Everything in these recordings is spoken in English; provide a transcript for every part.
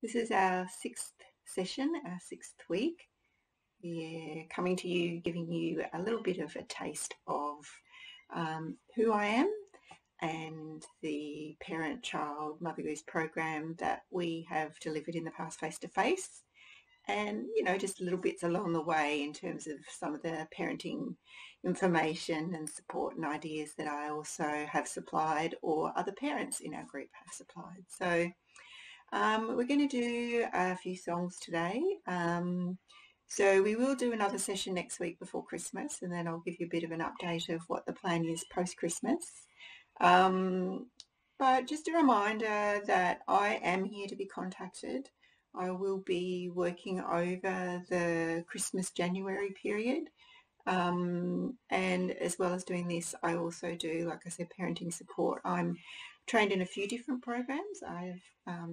This is our sixth session, our sixth week. We're coming to you, giving you a little bit of a taste of who I am and the parent-child Mother Goose program that we have delivered in the past face-to-face, and just little bits along the way in terms of some of the parenting information and support and ideas that I also have supplied or other parents in our group have supplied. So we're going to do a few songs today. So we will do another session next week before Christmas, and then I'll give you a bit of an update of what the plan is post-Christmas. But just a reminder that I am here to be contacted. I will be working over the Christmas-January period. And as well as doing this, I also do, like I said, parenting support. I'm trained in a few different programs. I've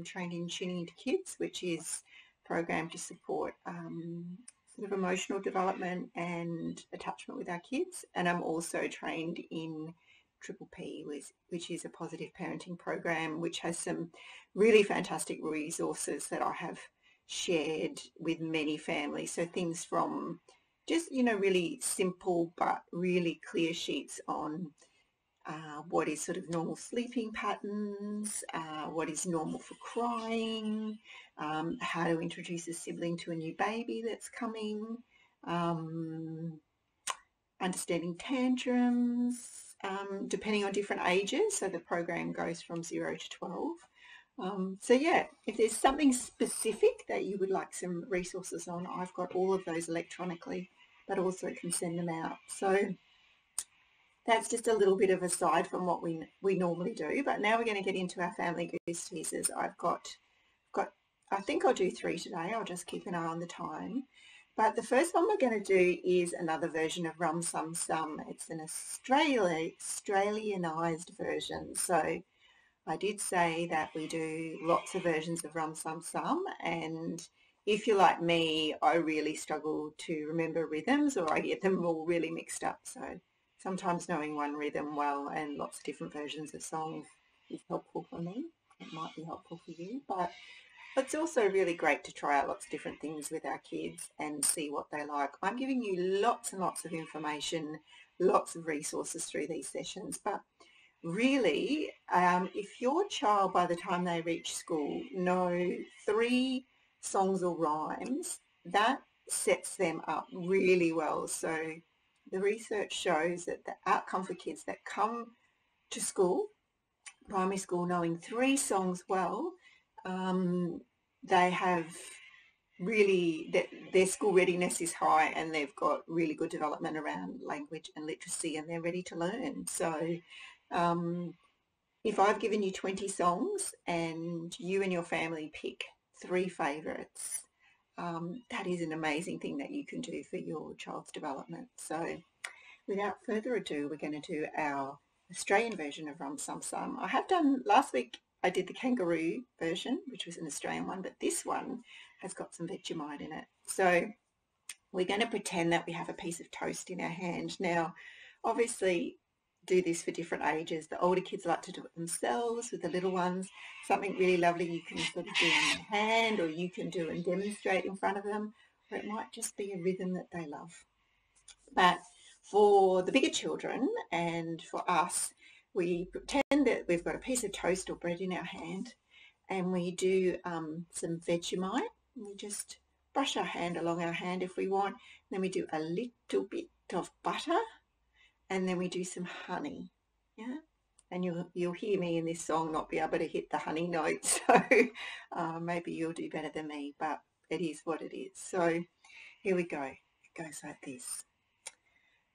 trained in Tuning into Kids, which is a program to support sort of emotional development and attachment with our kids. And I'm also trained in Triple P, which is a positive parenting program, which has some really fantastic resources that I have shared with many families. So things from just, really simple but really clear sheets on what is sort of normal sleeping patterns, what is normal for crying, how to introduce a sibling to a new baby that's coming, understanding tantrums, depending on different ages. So the program goes from 0 to 12. So yeah, if there's something specific that you would like some resources on, I've got all of those electronically, but also can send them out. So that's just a little bit of aside from what we normally do. But now we're going to get into our family goose teasers. I've got I think I'll do 3 today. I'll just keep an eye on the time. But the first one we're going to do is another version of Rum Sum Sum. It's an Australianized version. So I did say that we do lots of versions of Rum Sum Sum, and if you're like me, I really struggle to remember rhythms, or I get them all really mixed up. So sometimes knowing one rhythm well and lots of different versions of songs is helpful for me. It might be helpful for you, but it's also really great to try out lots of different things with our kids and see what they like. I'm giving you lots and lots of information, lots of resources through these sessions, but really, if your child, by the time they reach school, know 3 songs or rhymes, that sets them up really well. So the research shows that the outcome for kids that come to school, primary school, knowing 3 songs well, they have really, their school readiness is high, and they've got really good development around language and literacy, and they're ready to learn. So if I've given you 20 songs and you and your family pick 3 favourites, that is an amazing thing that you can do for your child's development. So without further ado, we're going to do our Australian version of Rum Sum Sum. I have done, last week I did the kangaroo version, which was an Australian one, but this one has got some Vegemite in it. So we're going to pretend that we have a piece of toast in our hand. Now, obviously, do this for different ages. The older kids like to do it themselves. With the little ones, something really lovely you can sort of do in your hand, or you can do and demonstrate in front of them, or it might just be a rhythm that they love. But for the bigger children and for us, we pretend that we've got a piece of toast or bread in our hand, and we do some Vegemite. We just brush our hand along our hand if we want. Then we do a little bit of butter, and then we do some honey. Yeah, and you'll hear me in this song not be able to hit the honey note, so maybe you'll do better than me, but it is what it is. So here we go. It goes like this.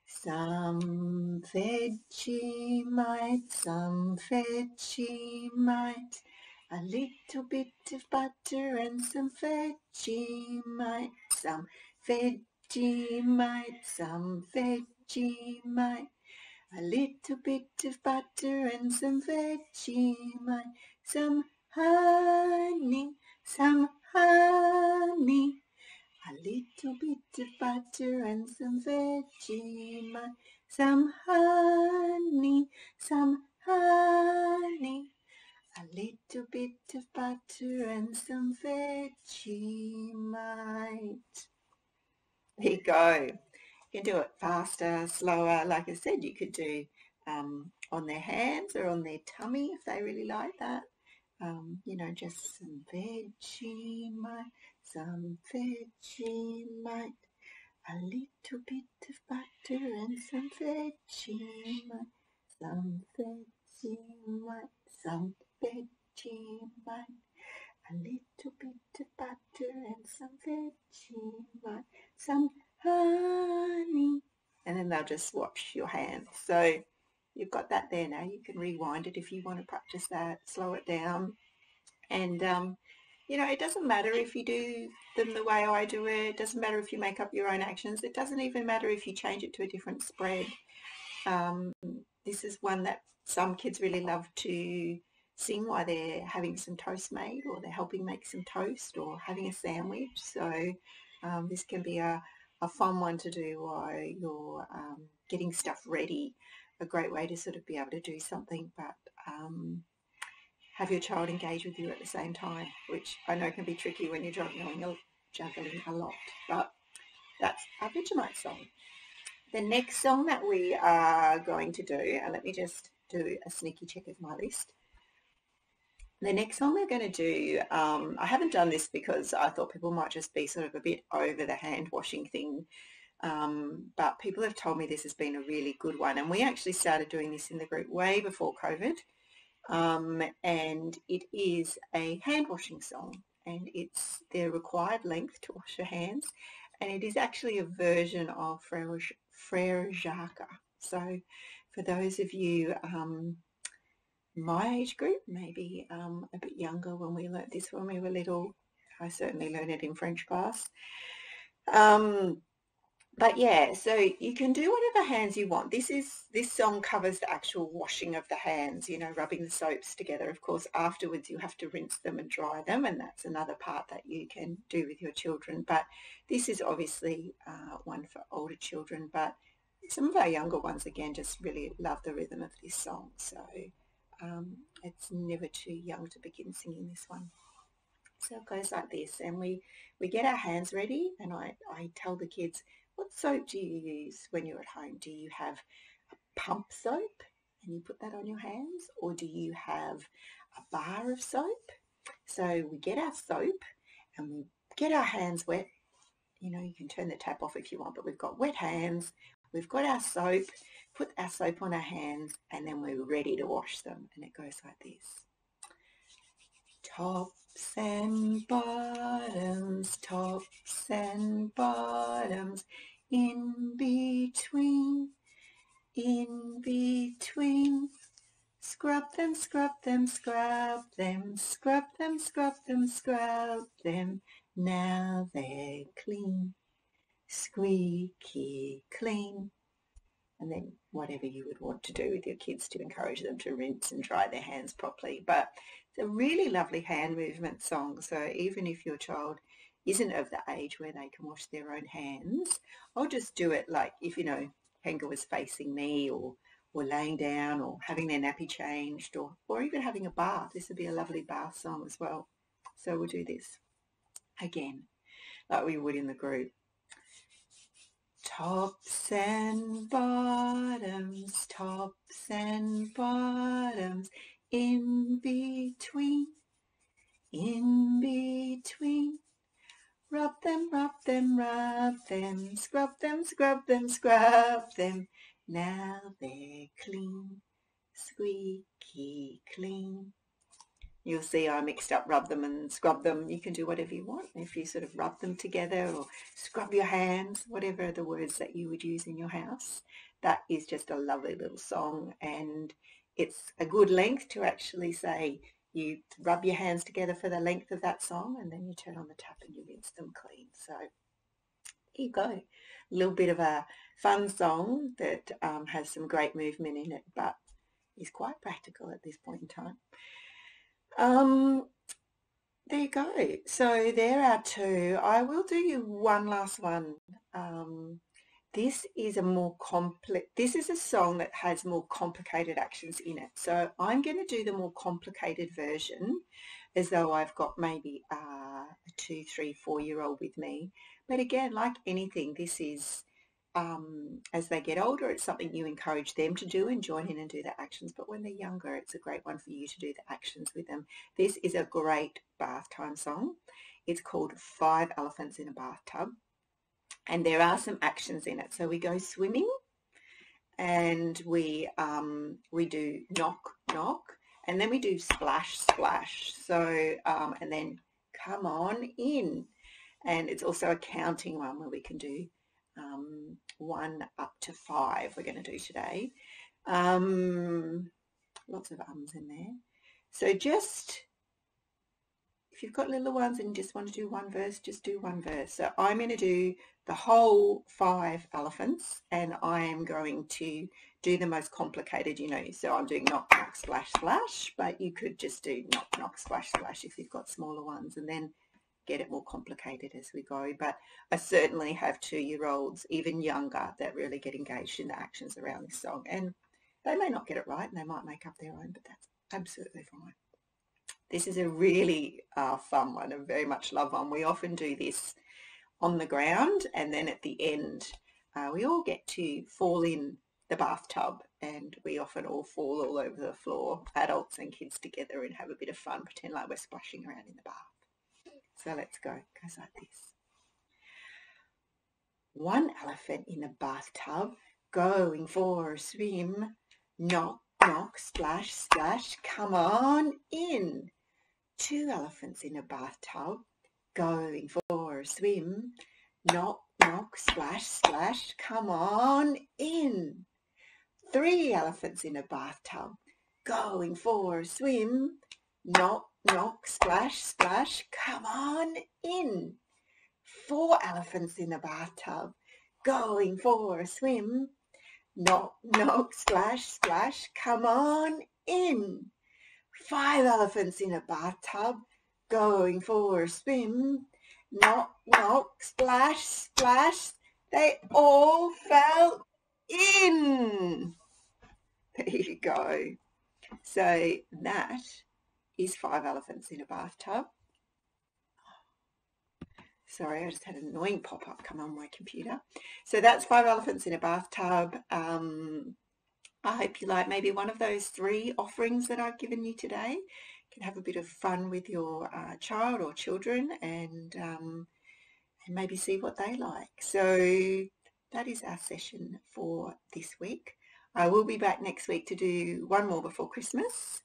Some Vegemite, some Vegemite, a little bit of butter and some Vegemite, some Vegemite, some Vegemite, a little bit of butter and some Vegemite, some honey, some honey. A little bit of butter and some Vegemite, some honey, some honey. A little bit of butter and some Vegemite. There you go. You can do it faster, slower. Like I said, you could do on their hands or on their tummy if they really like that. Just some Vegemite, some Vegemite, a little bit of butter and some Vegemite, some Vegemite, some Vegemite, a little bit of butter and some Vegemite, some honey, and then they'll just wash your hands. So you've got that there now. You can rewind it if you want to practice that, slow it down. And, it doesn't matter if you do them the way I do it. It doesn't matter if you make up your own actions. It doesn't even matter if you change it to a different spread. Um, this is one that some kids really love to sing while they're having some toast made, or they're helping make some toast, or having a sandwich. So this can be a fun one to do while you're getting stuff ready. A great way to sort of be able to do something, but have your child engage with you at the same time, which I know can be tricky when you're juggling a lot. But that's our Vegemite song. The next song that we are going to do, and let me just do a sneaky check of my list. The next song we're going to do, I haven't done this because I thought people might just be sort of a bit over the hand washing thing, but people have told me this has been a really good one, and we actually started doing this in the group way before COVID, and it is a hand washing song, and it's the required length to wash your hands, and it is actually a version of Frere Jacques. So for those of you my age group, maybe a bit younger, when we learnt this when we were little, I certainly learned it in French class. But yeah, so you can do whatever hands you want. This song covers the actual washing of the hands, rubbing the soaps together. Of course, afterwards you have to rinse them and dry them, and that's another part that you can do with your children. But this is obviously one for older children, but some of our younger ones, again, just really love the rhythm of this song. So it's never too young to begin singing this one. So it goes like this, and we get our hands ready, and I tell the kids, what soap do you use when you're at home? Do you have a pump soap and you put that on your hands, or do you have a bar of soap? So we get our soap and we get our hands wet. You can turn the tap off if you want, but we've got wet hands. We've got our soap, put our soap on our hands, and then we're ready to wash them. And it goes like this. Tops and bottoms, in between, scrub them, scrub them, scrub them, scrub them, scrub them, scrub them, now they're clean, squeaky clean. And then whatever you would want to do with your kids to encourage them to rinse and dry their hands properly. But it's a really lovely hand movement song. So even if your child isn't of the age where they can wash their own hands, I'll just do it like if, Henga was facing me, or laying down, or having their nappy changed, or even having a bath. This would be a lovely bath song as well. So we'll do this again like we would in the group. Tops and bottoms, in between, rub them, rub them, rub them, scrub them, scrub them, scrub them, now they're clean, squeaky clean. You'll see I mixed up rub them and scrub them. You can do whatever you want. If you sort of rub them together or scrub your hands, whatever are the words that you would use in your house. That is just a lovely little song, and it's a good length to actually say you rub your hands together for the length of that song, and then you turn on the tap and you rinse them clean. So here you go. A little bit of a fun song that has some great movement in it, but is quite practical at this point in time. There you go. So there are two. I will do you one last one. this is a song that has more complicated actions in it. So I'm going to do the more complicated version as though I've got maybe a 2, 3, 4-year-old with me. But again, like anything, this is, as they get older, it's something you encourage them to do and join in and do the actions. But when they're younger, it's a great one for you to do the actions with them. This is a great bath time song. It's called 5 Elephants in a Bathtub. And there are some actions in it. So we go swimming, and we do knock, knock, and then we do splash, splash. So and then come on in. And it's also a counting one where we can do 1 up to 5 we're going to do today. Lots of ums in there. So just, if you've got little ones and you just want to do one verse, just do one verse. So I'm going to do the whole 5 elephants, and I am going to do the most complicated, so I'm doing knock, knock, splash, splash, but you could just do knock, knock, splash, splash if you've got smaller ones, and then get it more complicated as we go. But I certainly have 2-year-olds, even younger, that really get engaged in the actions around this song, and they may not get it right and they might make up their own, but that's absolutely fine. This is a really fun one, a very much loved one. We often do this on the ground, and then at the end we all get to fall in the bathtub, and we often all fall all over the floor, adults and kids together, and have a bit of fun, pretend like we're splashing around in the bath. So let's go. It goes like this. 1 elephant in a bathtub, going for a swim. Knock, knock, splash, splash, come on in. 2 elephants in a bathtub, going for a swim. Knock, knock, splash, splash, come on in. 3 elephants in a bathtub, going for a swim. Knock, knock, splash, splash, come on in. 4 elephants in a bathtub, going for a swim. Knock, knock, splash, splash, come on in. 5 elephants in a bathtub, going for a swim. Knock, knock, splash, splash, they all fell in. There you go. So that is 5 elephants in a bathtub. Sorry, I just had an annoying pop-up come on my computer. So that's 5 elephants in a bathtub. I hope you like maybe one of those 3 offerings that I've given you today. You can have a bit of fun with your child or children, and maybe see what they like. So that is our session for this week. I will be back next week to do one more before Christmas,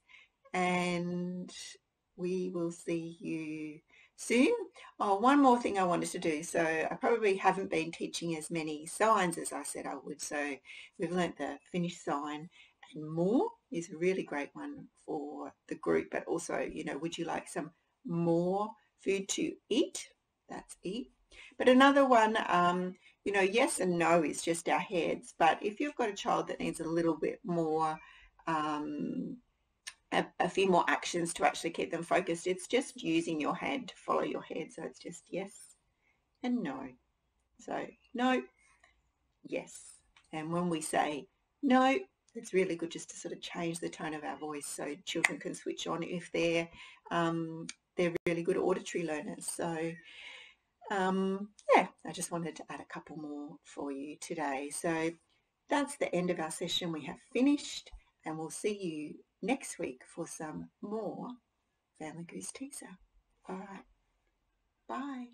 and we will see you soon. Oh, one more thing I wanted to do. So I probably haven't been teaching as many signs as I said I would. So we've learnt the finish sign, and more is a really great one for the group. But also, would you like some more food to eat? That's eat. But another one, yes and no is just our heads. But if you've got a child that needs a little bit more, a few more actions to actually keep them focused, it's just using your hand to follow your head. So it's just yes and no. So no, yes. And when we say no, it's really good just to sort of change the tone of our voice so children can switch on if they're really good auditory learners. So yeah, I just wanted to add a couple more for you today. So that's the end of our session. We have finished, and we'll see you next week for some more Family Goose Teaser. All right, bye.